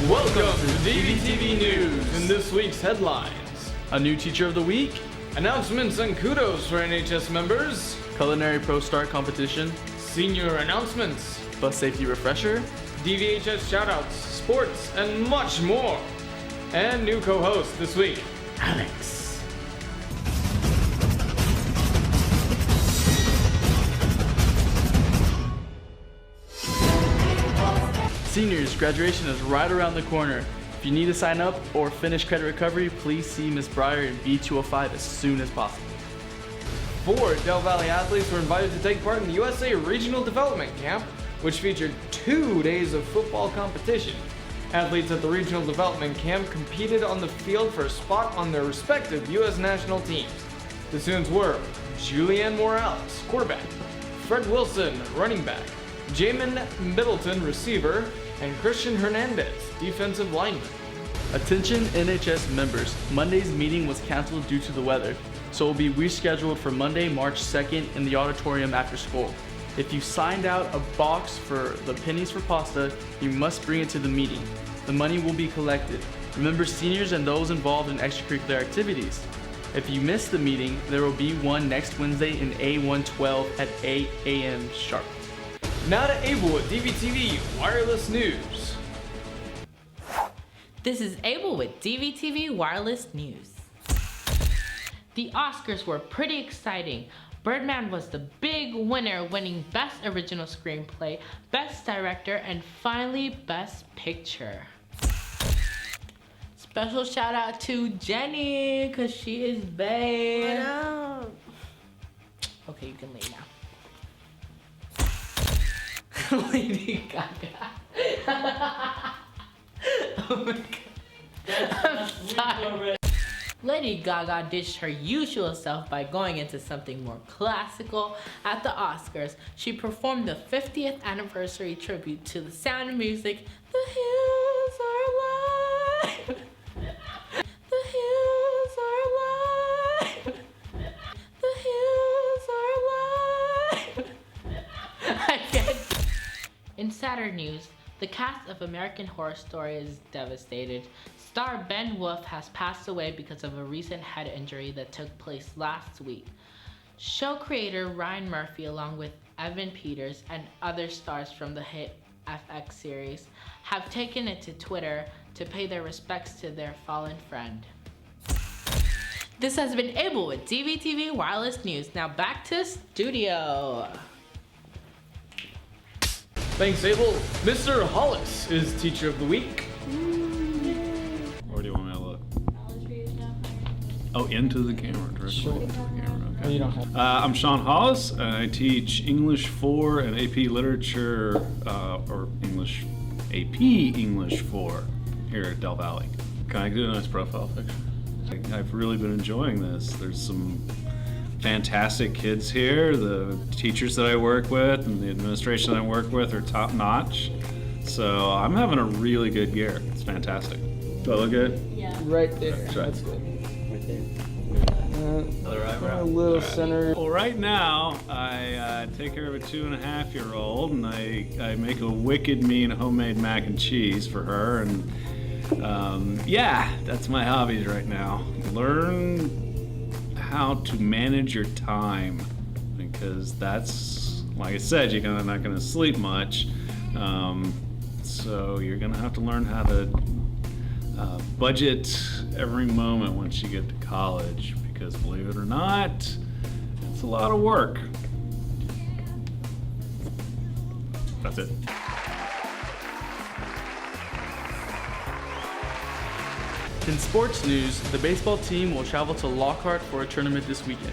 Welcome to DVTV News. In this week's headlines, a new teacher of the week, announcements and kudos for NHS members, Culinary ProStart competition, senior announcements, bus safety refresher, DVHS shoutouts, sports, and much more. And new co-host this week, Alex. Seniors, graduation is right around the corner. If you need to sign up or finish credit recovery, please see Ms. Breyer in B205 as soon as possible. 4 Del Valley athletes were invited to take part in the USA Regional Development Camp, which featured 2 days of football competition. Athletes at the Regional Development Camp competed on the field for a spot on their respective U.S. national teams. The students were Julianne Morales, quarterback, Fred Wilson, running back, Jamin Middleton, receiver, and Christian Hernandez, defensive lineman. Attention NHS members, Monday's meeting was canceled due to the weather, so it will be rescheduled for Monday, March 2nd in the auditorium after school. If you signed out a box for the pennies for pasta, you must bring it to the meeting. The money will be collected. Remember seniors and those involved in extracurricular activities. If you missed the meeting, there will be one next Wednesday in A112 at 8 a.m. sharp. Now to Abel with DVTV Wireless News. This is Abel with DVTV Wireless News. The Oscars were pretty exciting. Birdman was the big winner, winning Best Original Screenplay, Best Director, and finally Best Picture. Special shout out to Jenny, cause she is babe. What up? Okay, you can leave now. Lady Gaga. Oh my god. I'm sorry. Lady Gaga ditched her usual self by going into something more classical at the Oscars. She performed the 50th anniversary tribute to The Sound of Music, The Hills Are Alive. The hills are alive. The hills are alive. I can't. In sadder news, the cast of American Horror Story is devastated. Star Ben Wolf has passed away because of a recent head injury that took place last week. Show creator Ryan Murphy, along with Evan Peters and other stars from the hit FX series, have taken it to Twitter to pay their respects to their fallen friend. This has been Abel with DVTV Wireless News. Now back to studio. Thanks, Abel. Mr. Hollis is Teacher of the Week. Where do you want me to look? Oh, into the camera, directly into the camera. Okay. You don't have I'm Sean Hollis, and I teach English 4 and AP Literature, or AP English 4 here at Del Valley. Can I do a nice profile picture? I've really been enjoying this. There's some fantastic kids here. The teachers that I work with and the administration that I work with are top notch. So I'm having a really good year. It's fantastic. Do I look good? Yeah. right there. That's right. That's good. Right there. Other eyebrow. A little All right. center. Well, right now I take care of a 2.5-year-old, and I make a wicked mean homemade mac and cheese for her, and yeah, that's my hobbies right now. Learn how to manage your time, because that's, like I said, you're not gonna sleep much, so you're gonna have to learn how to budget every moment once you get to college, because believe it or not, it's a lot of work. That's it. In sports news, the baseball team will travel to Lockhart for a tournament this weekend.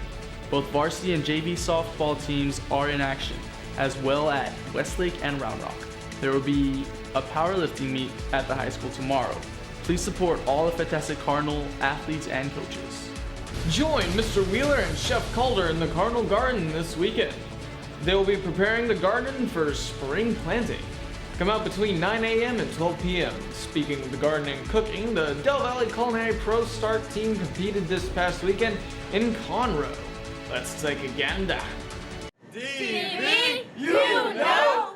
Both varsity and JV softball teams are in action, as well at Westlake and Round Rock. There will be a powerlifting meet at the high school tomorrow. Please support all the fantastic Cardinal athletes and coaches. Join Mr. Wheeler and Chef Calder in the Cardinal Garden this weekend. They will be preparing the garden for spring planting. Come out between 9 a.m. and 12 p.m. Speaking of the gardening and cooking, the Del Valley Culinary ProStart team competed this past weekend in Conroe. Let's take a gander. DV, you know.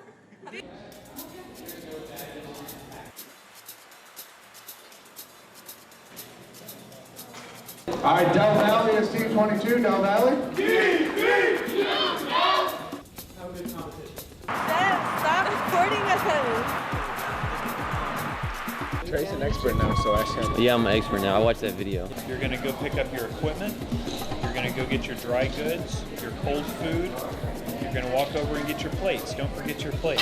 All right, Del Valley is Team 22. Del Valley. Stop recording us. Trey's an expert now, so ask him. Yeah, I'm an expert now. I watched that video. You're gonna go pick up your equipment. You're gonna go get your dry goods, your cold food. You're gonna walk over and get your plates. Don't forget your plate.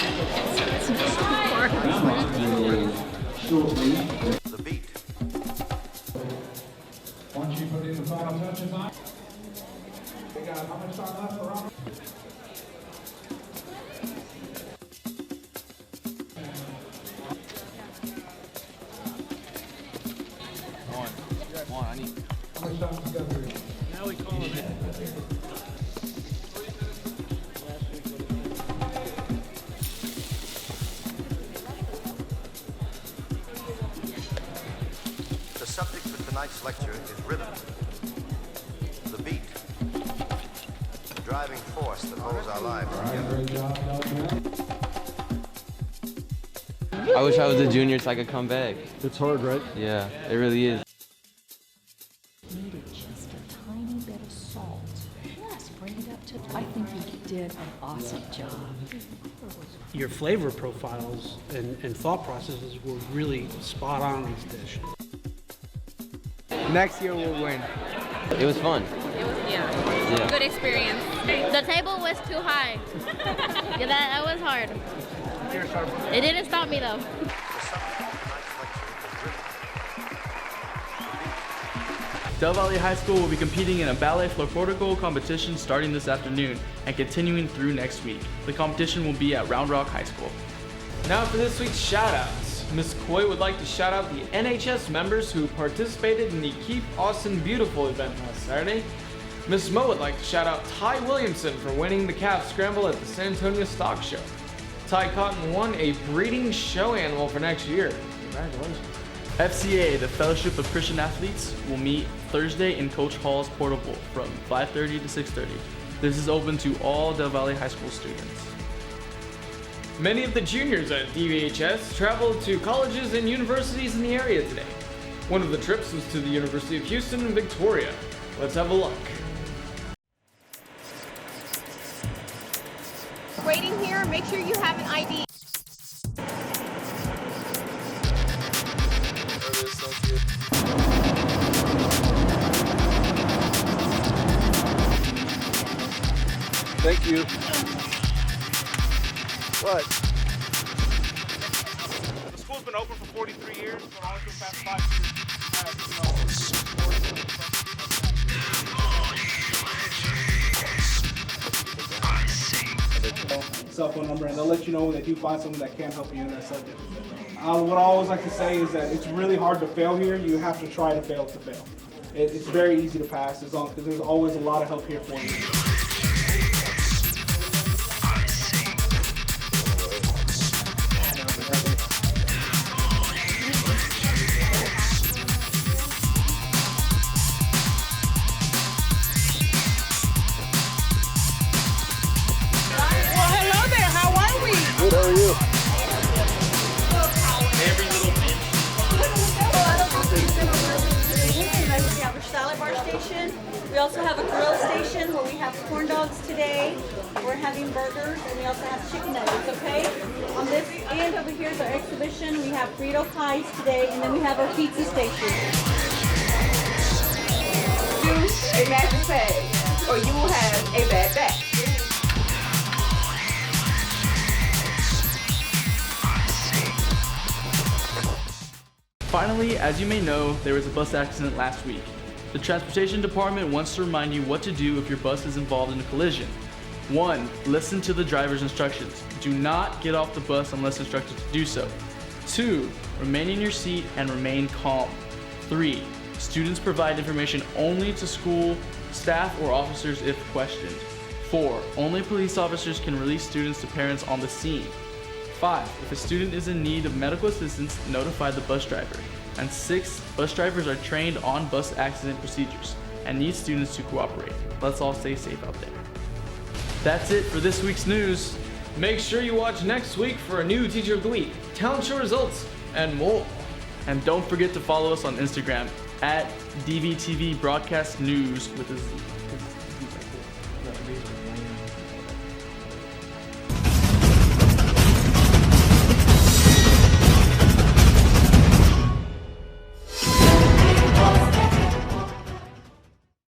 The beat. Once you put in the final touches on. We got how much time left for Robert? Come on, I need. How much time together? Now we call it. The subject for tonight's lecture is rhythm. The beat. The driving force that holds our lives together. I wish I was a junior so I could come back. It's hard, right? Yeah, it really is. Needed just a tiny bit of salt. Yes, bring it up to. I think you did an awesome job. Your flavor profiles and thought processes were really spot on in this dish. Next year we'll win. It was fun. Yeah. Good experience. The table was too high. Yeah, that was hard. It didn't stop me though. Del Valle High School will be competing in a ballet florcortical competition starting this afternoon and continuing through next week. The competition will be at Round Rock High School. Now for this week's shoutouts. Ms. Coy would like to shout out the NHS members who participated in the Keep Austin Beautiful event last Saturday. Ms. Mo would like to shout out Ty Williamson for winning the calf scramble at the San Antonio Stock Show. Ty Cotton won a breeding show animal for next year. Congratulations. FCA, the Fellowship of Christian Athletes, will meet Thursday in Coach Hall's Portable from 5:30 to 6:30. This is open to all Del Valle High School students. Many of the juniors at DVHS traveled to colleges and universities in the area today. One of the trips was to the University of Houston in Victoria. Let's have a look. Waiting here, make sure you have an ID. Thank you. What? The school's been open for 43 years, but only for the past 5 years. Cell phone number, and they'll let you know when they do find someone that can help you in that subject. What I always like to say is that it's really hard to fail here. You have to try to fail to fail. It's very easy to pass as long because there's always a lot of help here for you. Good, how are you? Every little bit. We have a salad bar station. We also have a grill station where we have corn dogs today. We're having burgers and we also have chicken nuggets, okay? On this end over here is our exhibition. We have burrito pies today and then we have our pizza station. Use a mattress pad or you will have a bad back. Finally, as you may know, there was a bus accident last week. The Transportation Department wants to remind you what to do if your bus is involved in a collision. 1. Listen to the driver's instructions. Do not get off the bus unless instructed to do so. 2. Remain in your seat and remain calm. 3. Students provide information only to school, staff, or officers if questioned. 4. Only police officers can release students to parents on the scene. 5. If a student is in need of medical assistance, notify the bus driver. And 6. Bus drivers are trained on bus accident procedures and need students to cooperate. Let's all stay safe out there. That's it for this week's news. Make sure you watch next week for a new Teacher of the Week, talent show results, and more. And don't forget to follow us on Instagram at DVTV Broadcast News with a Z.